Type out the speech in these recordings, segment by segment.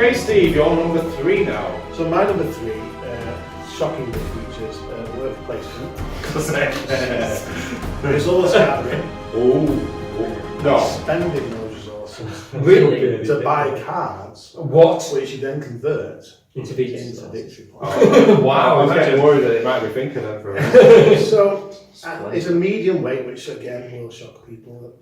Okay, Steve, you're number 3 now. So my number 3, shockingly, features work placement. Resource gathering. No. Spending those resources Really? to buy cards, What? which you then convert Into victory into points. victory points. Wow. I was getting worried that it might be thinking that for a minute. So it's a medium weight, which again will shock people.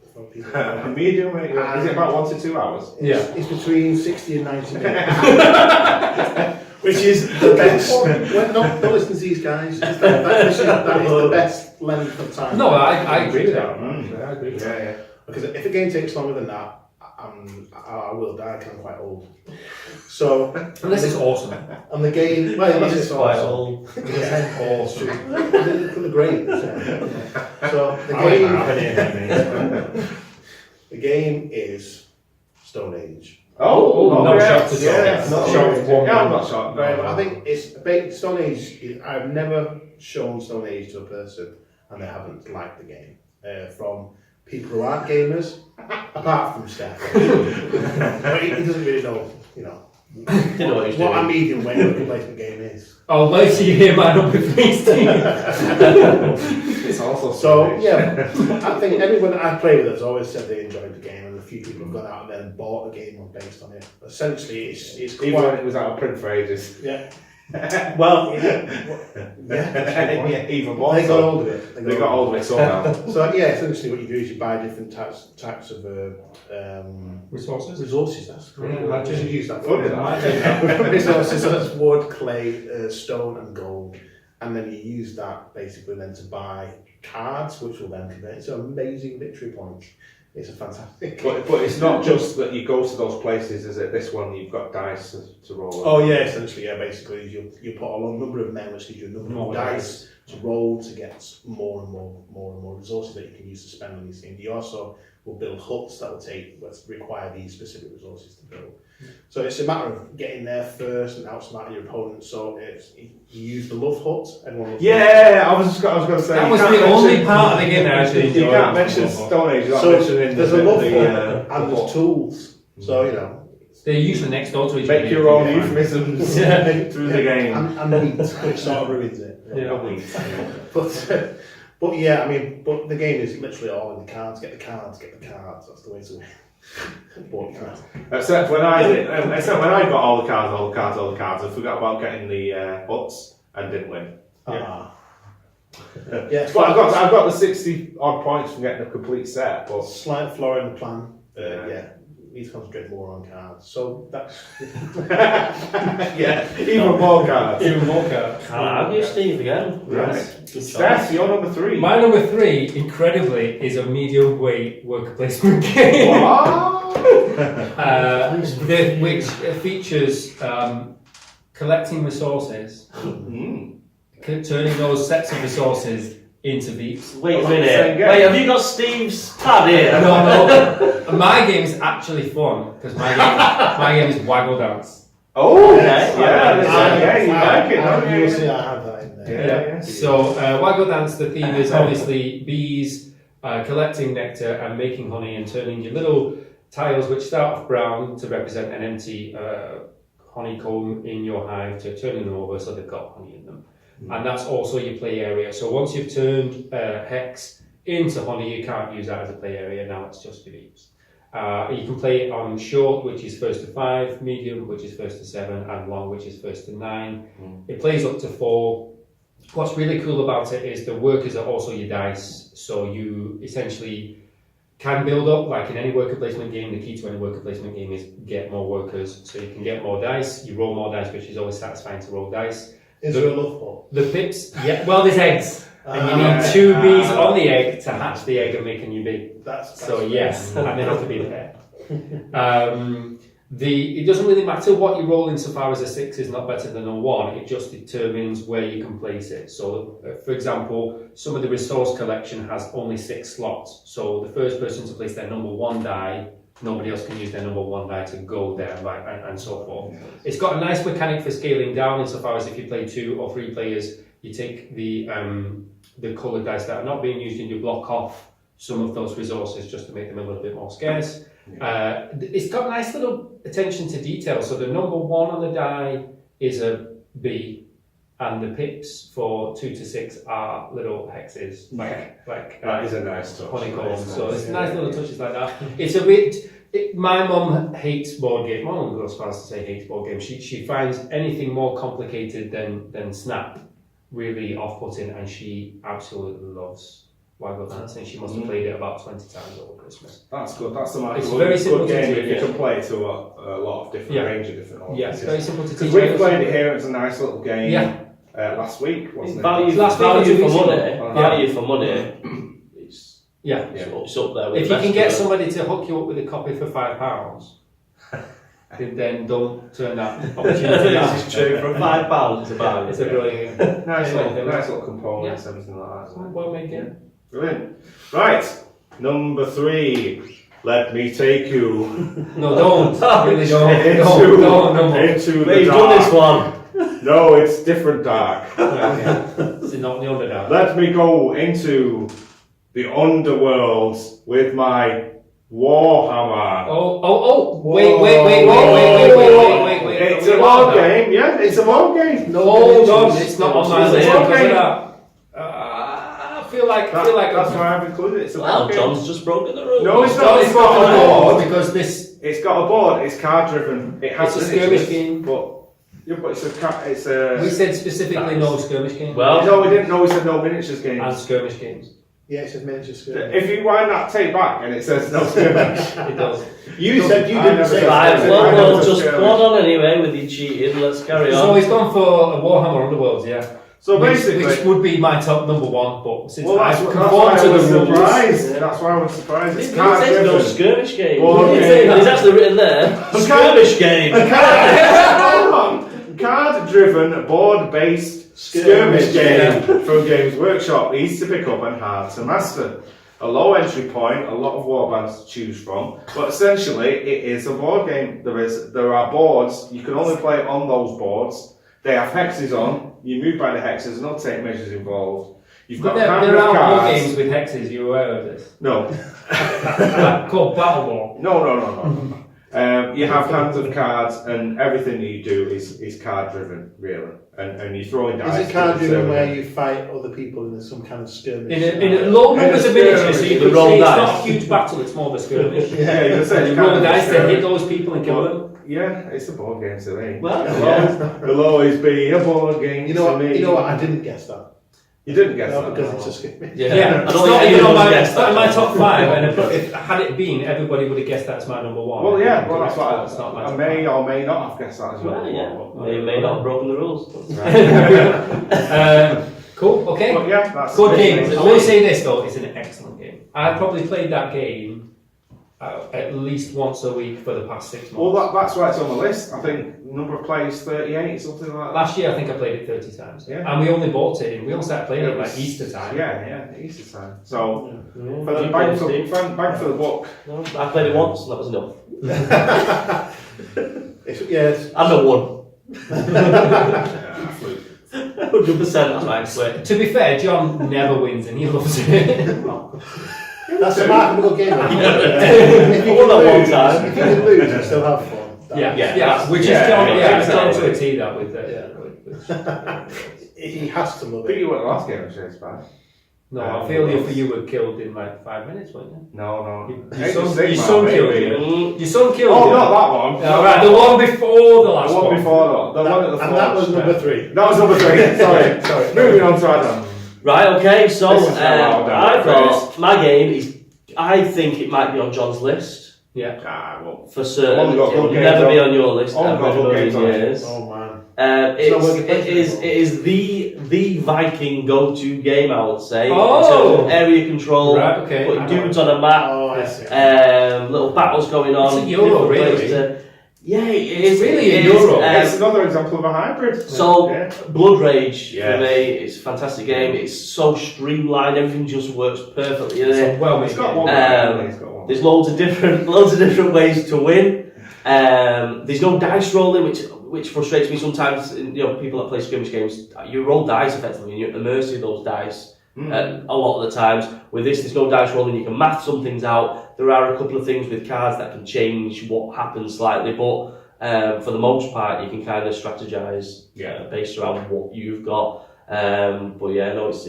Medium, is it about 1 to 2 hours? It's between 60 and 90 minutes. Which is the best. Well, don't listen to these guys. That is the best length of time. No, I agree with that. I agree with that. Yeah. Because if a game takes longer than that, I will die because I'm quite old. So Unless it's awesome. and the game, well, unless it's quite awesome. old. Yeah, awesome. The great. So the game is Stone Age. No shot to yeah, not I'm not shocked. Right, I think it's Stone Age. I've never shown Stone Age to a person and they haven't liked the game. From people who aren't gamers, apart from Stefan. He doesn't really know, what a medium weight worker placement game is. I'll wait till you hear my number 3, Steve. It's also So yeah, I think everyone that I play with has always said they enjoyed the game, and a few people have gone out and then bought a game based on it. Essentially, it's quite. Even when it was out of print for ages. Yeah. Well, yeah, even more. They got hold of it. They got hold of it somehow. So yeah, essentially what you do is you buy different types of Resources? resources. That's correct. Yeah, You should use that. Oh, did I? Resources. So that's wood, clay, stone, and gold, and then you use that basically then to buy cards, which will then convert into amazing victory points. It's a fantastic. But it's not just that you go to those places, is it? This one you've got dice to roll. Oh yeah, essentially yeah. Basically, you put a number of men, which gives you a number of dice to roll to get more and more resources that you can use to spend on these things. You also will build huts that will require these specific resources to build. So it's a matter of getting there first and outsmart your opponent. So you use the love hut. Everyone loves I was going to say That was the only part of the game that I actually enjoyed. You can't mention Stone Age. So there's a love hut and there's tools. So They're usually next door to each make other. your own euphemisms through the game. and wheat, which sort of ruins it. But yeah, I mean, but the game is literally all in the cards. Get the cards. That's the way to win. Except when I got all the cards, I forgot about getting the huts and didn't win. Yeah. Well, I've got the 60 odd points from getting a complete set, but Slight flaw in the plan. Need to concentrate more on cards. So that's even more cards. Can't argue, Steve, again. Right. Good Steph, choice. you're number 3. My number 3, incredibly, is a medium weight worker placement game. Which features collecting resources, turning those sets of resources into beats. Wait a minute. Wait, have you got Steve's pad here? No. My game is actually fun because my game is Waggle Dance. Oh, okay. You like it, you'll see I have that in there. Yeah. So Waggle Dance, the theme is obviously bees collecting nectar and making honey and turning your little tiles, which start off brown to represent an empty honeycomb in your hive, to turning them over so they've got honey in them. And that's also your play area. So once you've turned hex into honey, you can't use that as a play area. Now it's just your bees. You can play it on short, which is first to 5, medium, which is first to 7, and long, which is first to 9. It plays up to 4. What's really cool about it is the workers are also your dice. So you essentially can build up, like in any worker placement game. The key to any worker placement game is get more workers. So you can get more dice, you roll more dice, which is always satisfying to roll dice. Is there a love hut? The pips, well, there's eggs. And you need 2 bees on the egg to hatch the egg and make a new bee. That's so yes, and they have to be there. It doesn't really matter what you roll insofar as a 6 is not better than a 1. It just determines where you can place it. So, for example, some of the resource collection has only 6 slots. So the first person to place their number 1 die, nobody else can use their number 1 die to go there, and so forth. It's got a nice mechanic for scaling down insofar as if you play 2 or 3 players, you take the coloured dice that are not being used and you block off some of those resources just to make them a little bit more scarce. It's got nice little attention to detail. So the number 1 on the die is a B, and the pips for 2 to 6 are little hexes, like That is a nice touch. honeycomb. That is So nice, it's nice little touches like that. It's a bit. My mum hates board games. My mum goes as far as to say hates board games. She finds anything more complicated than Snap really off-putting, and she absolutely loves Waggle Dancing. She must have played it about 20 times over Christmas. That's good. That's the market. It's very simple good to game teach, if you yeah. can play it to a lot of different range of different audiences. Yeah, it's very simple to Because teach. we played it here. It was a nice little game. Yeah. Last week, wasn't it? Value, Last week or 2 value weeks for ago. money. Value for money. It's, Yeah. it's up there. With If the you can best get of them. somebody to hook you up with a copy for £5, then don't turn that opportunity down. This is true. For £5, it's a value. It's a brilliant game. nice little components, everything like that. Well made game. Brilliant. Right, number 3. Let me take you No, don't. Really don't. into, Don't. No more. into But the you've done this dark. one. No, it's different dark. It's not the Underdark. Let me go into the underworld with my Warhammer. Wait. It's a board game, yeah, it's a board game. Hold on, it's not on my It's a list board because of game. that. I feel like That's why I've included it. It's a Well, board game. John's just broken the rules. No, it's No, not. it's not on the board because this. It's got a board. It's card driven. It has It's a miniatures, skirmish game. but it's We a. said specifically no skirmish games. Well, No, we didn't know. We said no miniatures and games. skirmish games. Yeah, it says miniature skill. If you wind that tape back and it says no skirmish. It does. You said you I didn't never say said right, that. well, just plod on anyway with your cheating. Let's carry So on. he's gone for a Warhammer Underworlds, yeah. So which basically, would be my top number 1, but since well, I've that's why conformed I to was the rules. surprised. That's why I was surprised. It It's card says no driven. skirmish game. Well, okay. It's actually written there. Skirmish game. Card driven, board based skirmish game from Games Workshop, easy to pick up and hard to master. A low entry point, a lot of warbands to choose from, but essentially it is a board game. There are boards, you can only play on those boards. They have hexes on, you move by the hexes, no tape measures involved. You've But got a hand there of are more cards. games with hexes, you're aware of this? No. Called Battle Ball. No. You have hands of cards, and everything that you do is card driven, really. And you throw in dice. Is it card driven where you fight other people in some kind of skirmish? In a low numbers of miniatures, so you could roll say it's dice. not a huge battle, it's more of a skirmish. Yeah, you can say And it's you roll kind of dice to skirmish. hit those people and kill them. Yeah, it's a board game to me. Well, It'll always be a board game You know to me. what? I didn't guess that. You didn't guess No, that. because it's a skirmish. yeah. Yeah, I it's don't not think even on anyone's my, guessed it's not in my that. top 5, and if had it been, everybody would have guessed that's my number 1. Well, yeah, well, that's what It's not my I top may or may not have guessed that as well. Well, yeah. They may not have broken the rules. Cool, okay. But yeah, that's Good game. It's I will say this though, it's an excellent game. I've probably played that game at least once a week for the past 6 months. Well, that's why it's on the list. I think number of players 38, something like that. Last year I think I played it 30 times. Yeah. And we only bought it, we only started playing it like Easter time. Yeah, Easter time. So, Yeah. for the You bang played for, Steve? bang for the buck. No, I played it once, and that was enough. Yes. And I won. Yeah, absolutely. 100%, that's my split. To be fair, John never wins and he loves it. That's a remarkable game. I won that one time. If you can lose, you still have fun. Yeah, which is Yeah, John, yeah, it's John exactly. to a T that with He has to love I think it. you won the last game of Chase Back. No, I feel you were killed in like 5 minutes, weren't you? No. Your son killed you. Your son killed Oh, you. not that one. Alright, the one before the last The one before that. The one at the And that was forge. number 3. That was number 3. Sorry. Moving on to Adam. Right, okay, so This is now our I've down got my game is. I think it might be on John's list Yeah. Ah, well. for certain. Only got It will good never games be on- on your list only ever got in a good million games on it. years. Oh man. It is the Viking go-to game, I would say. Oh! In terms of area control, Right, okay. putting I know. dudes on a map, Oh, I see. little battles going on. It's a Euro, different places really. to- yeah, it is. really it a is, Euro. It's another example of a hybrid. So, Yeah. Blood Rage Yes. for me, it's a fantastic game. It's so streamlined, everything just works perfectly in it. Well, It's got one. It's got one. There's loads of different ways to win. There's no dice rolling, which frustrates me sometimes. You know, people that play skirmish games, you roll dice effectively, and you're at the mercy of those dice. A lot of the times. With this, there's no dice rolling. You can math some things out. there are a couple of things with cards that can change what happens slightly, but for the most part, you can kind of strategize based around what you've got. But yeah, no, it's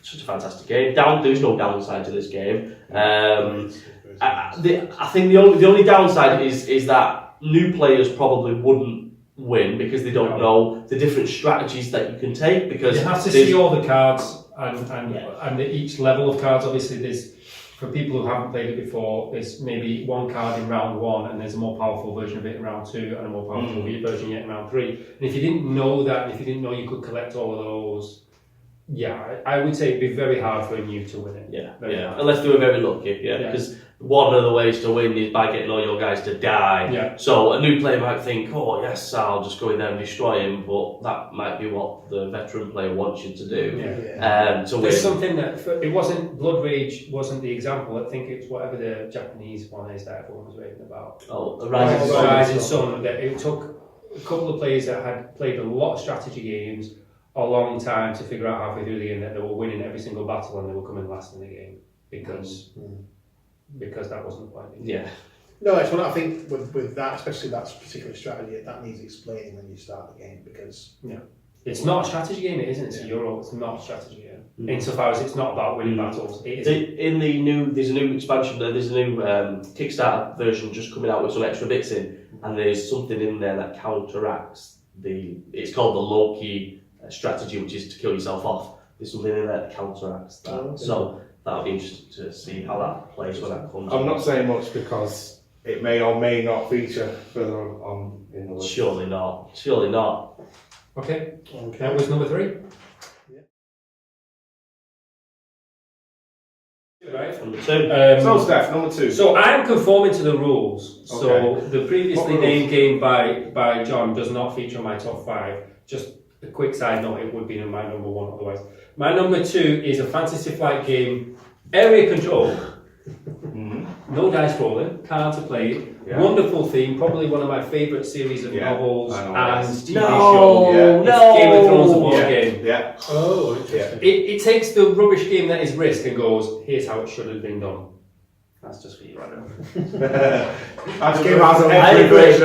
such a fantastic game. There's no downside to this game. I think the only downside is that new players probably wouldn't win because they don't know the different strategies that you can take. Because you have to see all the cards and each level of cards. Obviously, there's, for people who haven't played it before, there's maybe one card in round 1 and there's a more powerful version of it in round 2 and a more powerful version yet in round 3. And if you didn't know that, and if you didn't know you could collect all of those, I would say it'd be very hard for a new to win it. Unless they were very lucky, because one of the ways to win is by getting all your guys to die. Yeah. So a new player might think, oh yes, I'll just go in there and destroy him, but that might be what the veteran player wants you to do. To win. There's something that, it wasn't, Blood Rage wasn't the example, I think it's whatever the Japanese one is that everyone was raving about. Oh, the Rising Sun. That it took a couple of players that had played a lot of strategy games a long time to figure out halfway through the game that they were winning every single battle and they were coming last in the game because that wasn't the point. No, it's what I think with that, especially that particular strategy, that needs explaining when you start the game because it's not a strategy game. It isn't. It's a Euro. It's not a strategy game. Insofar as it's not about winning battles. It is. There's a new expansion. There's a new Kickstarter version just coming out with some extra bits in, and there's something in there that counteracts it's called the low-key strategy, which is to kill yourself off. There's something in there that counteracts that. So that'll be interesting to see how that plays when that comes. I'm not saying much because it may or may not feature further on in the list. Surely not. Okay. That was number 3. Right. Number 2. So Steph, number 2. So I'm conforming to the rules. Okay. So the previously named game by John does not feature in my top 5. Just a quick side note, it would be in my number 1 otherwise. My number 2 is a Fantasy Flight game, area control. No dice rolling, can't play it. Wonderful theme, probably one of my favourite series of novels and TV show. It's Game of Thrones, a board game. Yeah. Oh, interesting. It takes the rubbish game that is Risk and goes, here's how it should have been done. That's just for you right now. I agree.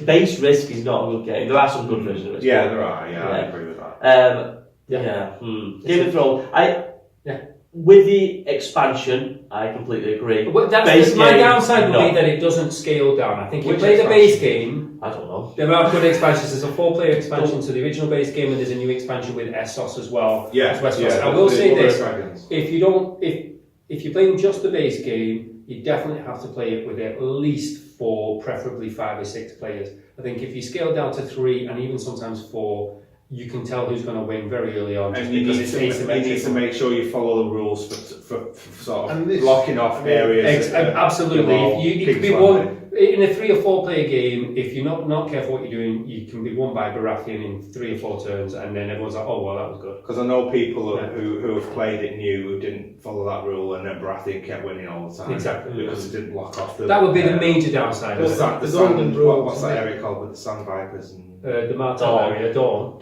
Base Risk is not a good game. There are some good versions of Risk. Yeah, there are. I agree with that. Game of Thrones. With the expansion, I completely agree. But my downside would be that it doesn't scale down. I think if you play the base game, I don't know. There are good expansions. There's a 4-player expansion to the original base game, and there's a new expansion with Essos as well. I will say this: if you're playing just the base game, you definitely have to play it with at least 4, preferably 5 or 6 players. I think if you scale down to 3 and even sometimes 4, you can tell who's going to win very early on. And you need to make sure you follow the rules for sort of blocking off areas. Absolutely. You can be won in a 3 or 4 player game. If you're not careful what you're doing, you can be won by Baratheon in 3 or 4 turns, and then everyone's like, "Oh well, that was good." Because I know people who have played it new who didn't follow that rule, and then Baratheon kept winning all the time. Exactly, because it didn't block off the. That would be the major downside. What's that area called with the Sand Vipers and the Martel area? Dawn.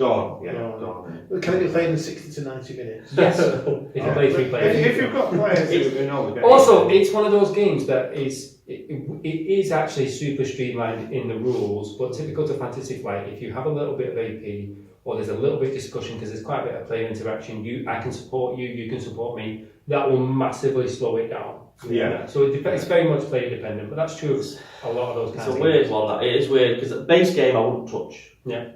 Can it be played in 60 to 90 minutes? Yes. If you play 3 players. If you've got players who know the game. Also, it's one of those games that it is actually super streamlined in the rules, but typical to Fantasy Flight, if you have a little bit of AP or there's a little bit of discussion because there's quite a bit of player interaction, I can support you, you can support me, that will massively slow it down. So it's very much player dependent, but that's true of a lot of those kinds of games. It's a weird one. It is weird because the base game I wouldn't touch.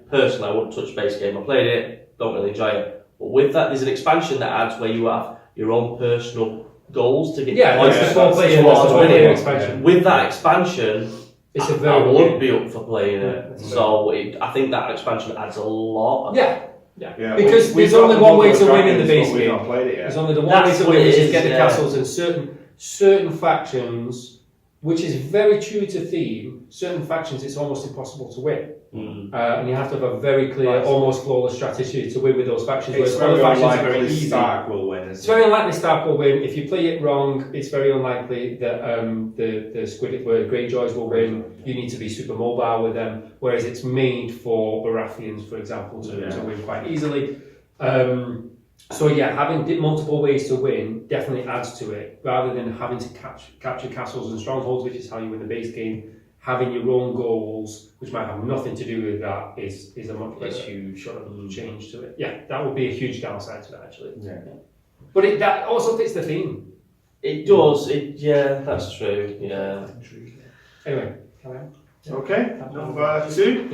Personally, I wouldn't touch base game. I played it, don't really enjoy it. But with that, there's an expansion that adds where you have your own personal goals to get points. It's the 4-player expansion. With that expansion, it's I would be up for playing it. So I think that expansion adds a lot. Because there's only one way to win in the base game. There's only the one way to win, which is get the castles, and certain factions, which is very true to theme, certain factions it's almost impossible to win. And you have to have a very clear, almost flawless strategy to win with those factions. It's very unlikely Stark will win. It's very unlikely Stark will win. If you play it wrong, it's very unlikely that the Squid Greyjoys will win. You need to be super mobile with them, whereas it's made for Baratheons, for example, to win quite easily. So yeah, having multiple ways to win definitely adds to it, rather than having to capture castles and strongholds, which is how you win the base game. Having your own goals, which might have nothing to do with that, is a much It's better huge. sort of change to it. Yeah, that would be a huge downside to that actually. Yeah. But that also fits the theme. It does. Yeah, that's true. Yeah. Anyway, carry on. Okay, number 2.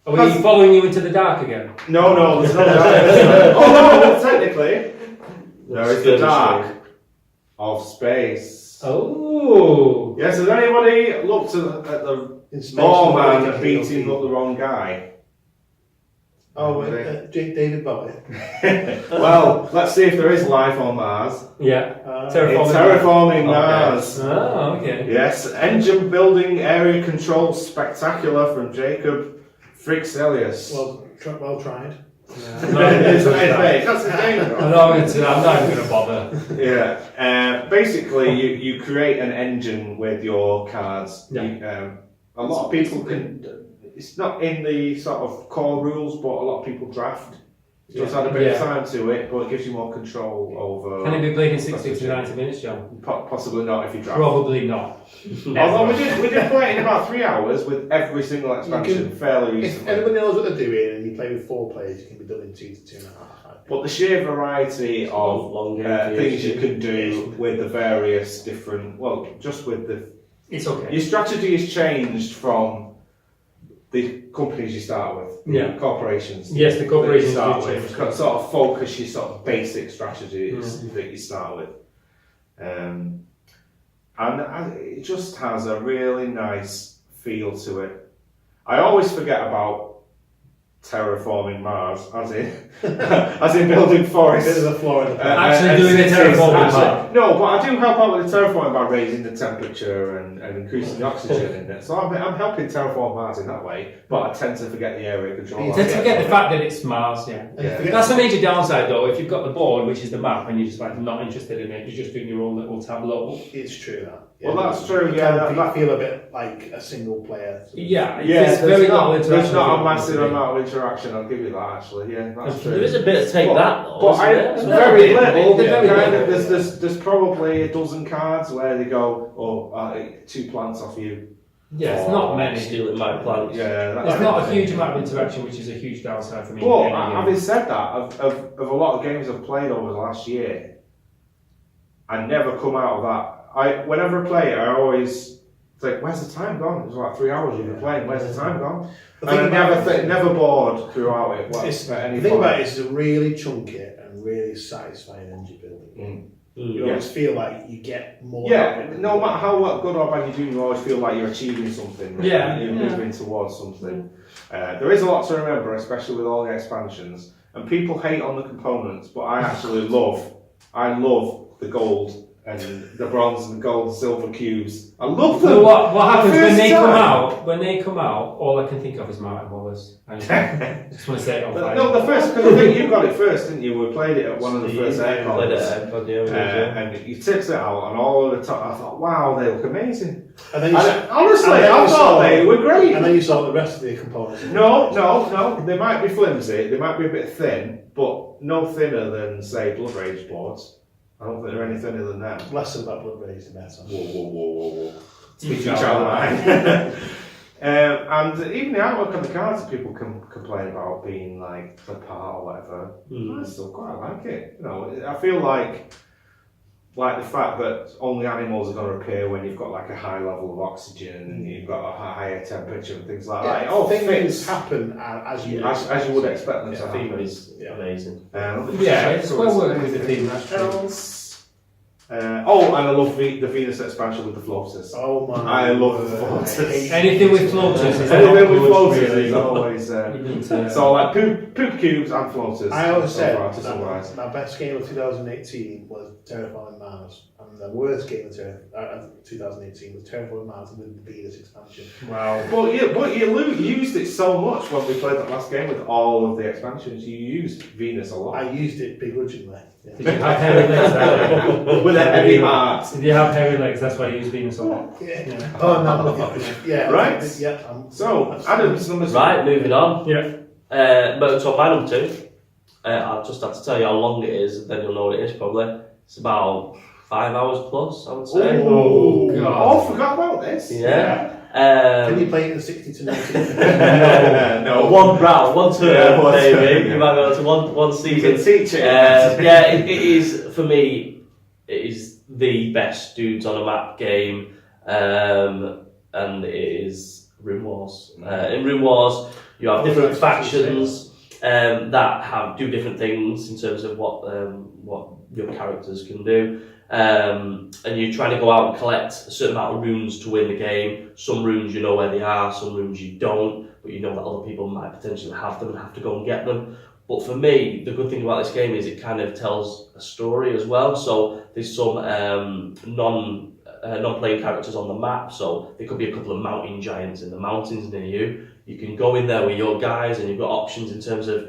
Are we following you into the dark again? No, there's no dark. Oh no, technically, there is the dark of space. Oh. Yes, has anybody looked at the ball man beating up the wrong guy? Oh, David Bowie. Well, let's see if there is life on Mars. Yeah. Terraforming Mars. Oh, okay. Yes, engine building area control spectacular from Jacob Frixelius. Well tried. That's his name. I'm not even going to bother. Yeah. Basically, you create an engine with your cards. Yeah. A lot of people can. It's not in the sort of core rules, but a lot of people draft. It does add a bit of time to it, but it gives you more control over. Can it be played in 60 to 90 minutes, John? Possibly not if you draft. Probably not. Although we did play it in about 3 hours with every single expansion fairly If recently. everybody knows what they're doing and you play with 4 players, it can be done in 2 to 2.5. But the sheer variety of Long things you can do with the various different, just with the. It's okay. Your strategy has changed from the companies you start with, corporations. Yes, the corporations that you start do with. change. Sort of focus your sort of basic strategies that you start with, and it just has a really nice feel to it. I always forget about terraforming Mars, as in building forests. Bit of a flaw in the Actually doing the terraforming part. No, but I do help out with the terraforming by raising the temperature and increasing the oxygen in it. So I'm helping terraform Mars in that way, but I tend to forget the area control. You tend to forget the fact that it's Mars, yeah. That's a major downside though. If you've got the board, which is the map, and you're just like not interested in it, you're just doing your own little tableau. It's true that. Well, that's true. That feel a bit like a single player. There's very little interaction. There's not a massive amount of interaction. I'll give you that. Actually, yeah, that's true. There is a bit of take that though. But very little. There's probably a dozen cards where they go, 2 plants off you. Yeah, it's not many. Stealing my plants. Yeah, there's not a huge amount of interaction, which is a huge downside for me. But having said that, of a lot of games I've played over the last year, I never come out of that. Whenever I play it, I always think, where's the time gone? It's like 3 hours you've been playing, where's the time gone? And I never bored throughout it. The thing about it is it's a really chunky and really satisfying engine building. You always feel like you get more. Yeah, no matter how good or bad you do, you always feel like you're achieving something. You're moving towards something. There is a lot to remember, especially with all the expansions. And people hate on the components, but I actually love the gold and the bronze and gold and silver cubes. I love them. So what happens when they come out? When they come out, all I can think of is Martin Wallace. I just want to say it on fire. No, the first, because I think you got it first, didn't you? We played it at one of the first aircons. And you tipped it out, and all of the top. I thought, wow, they look amazing. And then honestly, I thought they were great. And then you saw the rest of the components. No. They might be flimsy. They might be a bit thin, but no thinner than say Blood Rage boards. I don't think they're any thinner than that. Less than that Blood Rage, the better. Whoa. Speak your child mind. And even the artwork on the cards that people can complain about being like apart or whatever, I still quite like it. I feel like the fact that only animals are going to appear when you've got like a high level of oxygen and you've got a higher temperature and things like that. Things happen as you would expect them to happen. The theme is amazing. It's well worked with the theme. That's true. And I love the Venus expansion with the floaters. Oh my! I love the floaters. Anything with floaters is always. So like poop cubes and floaters. I always said my best game of 2018 was Terraforming Mars, and the worst game of 2018 was Terraforming Mars with the Venus expansion. Wow! But you used it so much when we played that last game with all of the expansions. You used Venus a lot. I used it begrudgingly. Did you have hairy legs? With a heavy heart. Did you have hairy legs? That's why you use Venus a lot. Yeah. Oh no. Yeah. Right. Yeah. So Adam's number 2. Right, moving on. Yeah. Motor my number 2. I'll just have to tell you how long it is, and then you'll know what it is probably. It's about 5 hours plus, I would say. Oh, God. Oh, I forgot about this. Yeah. Can you play it in 60 to 90 minutes? No. One round, one turn, Yeah, one maybe. turn, yeah. You might go to one season. You can teach it. Yeah, it is, for me, it is the best dudes on a map game, and it is Room Wars. In Room Wars, you have different factions that do different things in terms of what your characters can do. And you're trying to go out and collect a certain amount of runes to win the game. Some runes you know where they are, some runes you don't, but you know that other people might potentially have them and have to go and get them. But for me, the good thing about this game is it kind of tells a story as well. So there's some non-playing characters on the map. So there could be a couple of mountain giants in the mountains near you. You can go in there with your guys, and you've got options in terms of,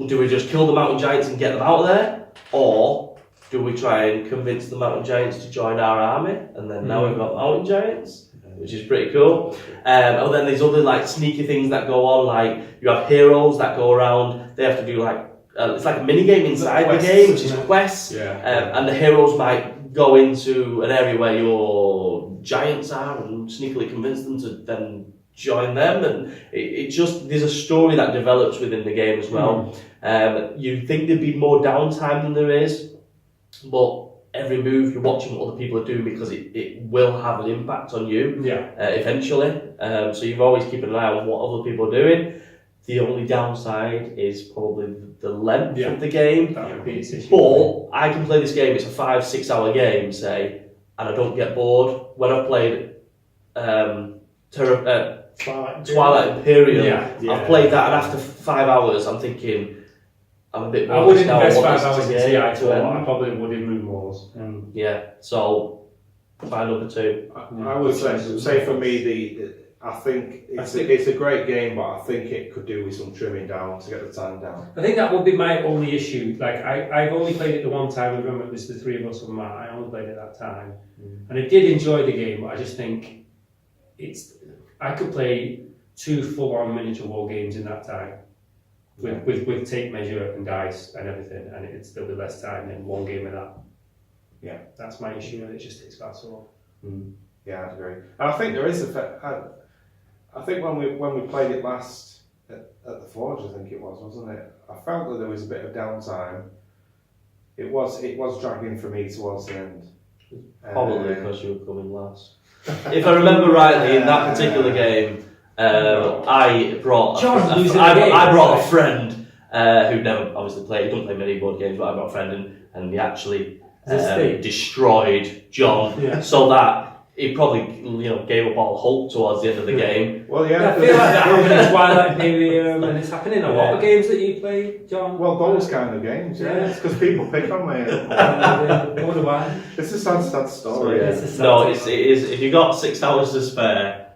do we just kill the mountain giants and get them out of there, or do we try and convince the mountain giants to join our army? And then now we've got mountain giants, which is pretty cool. And then there's other like sneaky things that go on, like you have heroes that go around. They have to do like it's like a mini game inside the game, which is quests. And the heroes might go into an area where your giants are and sneakily convince them to then join them, and it just, there's a story that develops within the game as well. You'd think there'd be more downtime than there is, but every move you're watching what other people are doing, because it will have an impact on you eventually. So you've always keep an eye on what other people are doing. The only downside is probably the length of the game. But I can play this game, it's a 5-6 hour game, say, and I don't get bored. When I've played Twilight Imperium, I've played that, and after 5 hours I'm thinking, I'm a bit more. I wouldn't now. invest 5 I want hours this in to TI get to I probably would in Room Wars. So my number 2. I would say for me, I think it's a great game, but I think it could do with some trimming down to get the time down. I think that would be my only issue. Like I've only played it the one time. I remember it was the three of us on Matt. I only played it that time, and I did enjoy the game. But I just think I could play 2 full-on miniature war games in that time, with tape measure and dice and everything, and it'd still be less time than one game of that. Yeah, that's my issue, and it just takes far so long. Yeah, I'd agree. And I think there is I think when we played it last at the Forge, I think it was, wasn't it? I felt that there was a bit of downtime. It was dragging for me towards the end. Probably because you were coming last. If I remember rightly, in that particular game, I brought a friend who'd never obviously played. He doesn't play many board games, but I brought a friend, and he actually destroyed John, so that he probably gave up all hope towards the end of the game. Well, yeah, I feel like that happened in Twilight Imperium, and it's happening in a lot of games that you play, John. Well, those kind of games, it's because people pick on me. I wonder why. It's a sad story. No, it is. If you got 6 hours to spare,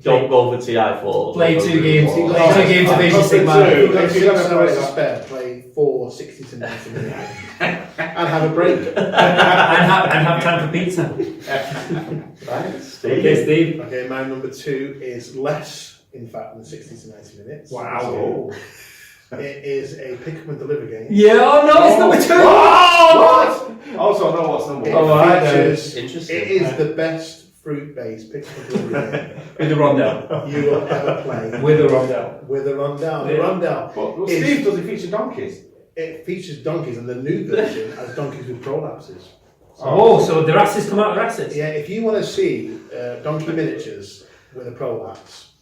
don't go for TI4. Play 2 games. Play 2 games of Age of Sigmar. If you've got 6 hours to spare, play 4 60 to 90 minutes. And have a break. and have time for pizza. Right, Steve. Okay, Steve. Okay, my number 2 is less, in fact, than 60 to 90 minutes. Wow. So, it is a pick up and deliver game. Yeah, it's number 2! What? Also, I know what's number 1. Interesting. It is the best fruit-based pick up and delivery game. With the rondelle. You will ever play. With a rondelle. With a rondelle. The rondelle. Well, Steve, does it feature donkeys? It features donkeys, and the new version has donkeys with prolapses. So the asses come out of their asses? Yeah, if you want to see donkey miniatures with a prolapse,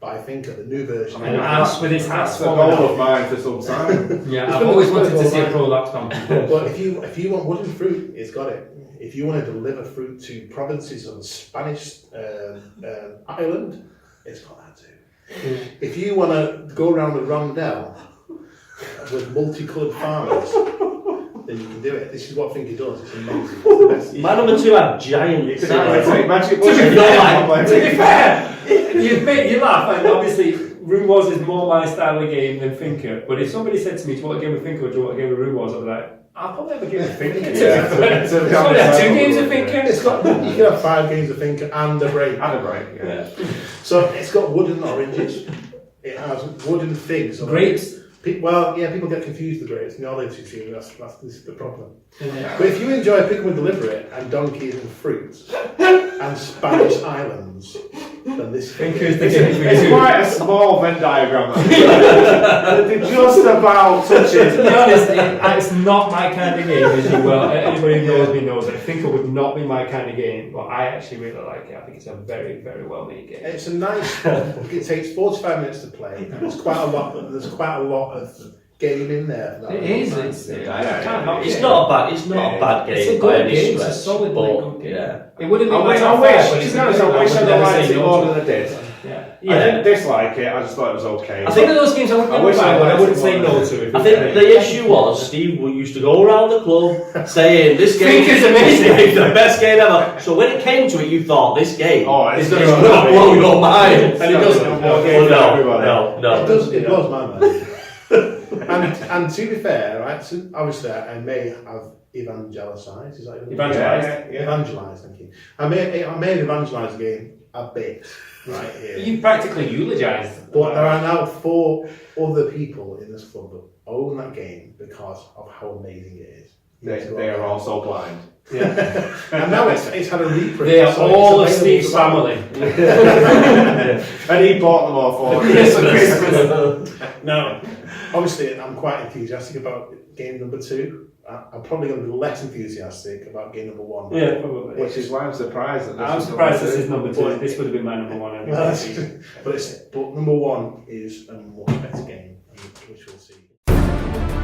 by Thinker, the new version. An ass with its ass. That's a goal of mine for some time. Yeah, I've always wanted to see a prolapse donkey. But if you want wooden fruit, it's got it. If you want to deliver fruit to provinces on Spanish island, it's got that too. If you want to go around with rondelle with multicoloured farmers, then you can do it. This is what Thinker does. It's amazing. It's the best. My number 2 had giant. To be fair, you laugh, and obviously Room Wars is more my style of game than Thinker. But if somebody said to me, do you want a game of Thinker or do you want a game of Room Wars, I'd be like, I'll probably have a game of Thinker. Probably have 2 games of Thinker. You can have 5 games of Thinker and a break. Yeah. So it's got wooden oranges. It has wooden figs. Grapes. Well, yeah, people get confused with the grades. No, they see that's this is the problem. Yeah. But if you enjoy Pick 'em and Deliver It and donkeys and fruit and Spanish islands, then this Think who's the It's, game for it's you. quite a small Venn diagram. They're just about touching. To be honest, it's not my kind of game, as you well. Anybody who knows me knows that Finkel would not be my kind of game, but I actually really like it. I think it's a very, very well made game. It's a nice. It takes 45 minutes to play. And there's quite a lot. There's quite a lot of game in there. It is. I can't knock It's it. not a bad game. It's a by good any game. It's a stretch, solid, but, good game. Yeah. It wouldn't be I my wish, top I five, but wish, it's to be honest, a I good wish game. I'd would never liked say it no more to than I did. Yeah. I didn't dislike it, I just thought it was okay. I It's one of those games I would I never wish I buy, but I liked wouldn't it say more no than- to it. I think the issue was Steve used to go around the club saying this game Think it's amazing. is the best game ever. So when it came to it, you thought this game Oh, is it's going gonna to blow your mind, It's and it gonna doesn't. blow games for everybody. It blows my mind. and to be fair, right? So obviously, I may have evangelized. Is that even- Evangelized. Yeah. Evangelized. Thank you. I may have evangelized the game a bit right here. You practically eulogised. But there are now 4 other people in this club that own that game because of how amazing it is. They are also blind. Yeah. And now it's had a reprint. They are so it's all of available Steve's to buy. family. And he bought them all for Christmas. Now, obviously, I'm quite enthusiastic about game number 2. I'm probably going to be less enthusiastic about game number 1. Yeah, probably. Which is why I'm surprised that this I'm is surprised number this two. is number 2. This would have been my number 1 anyway. Well, but number 1 is a much better game, which we'll see.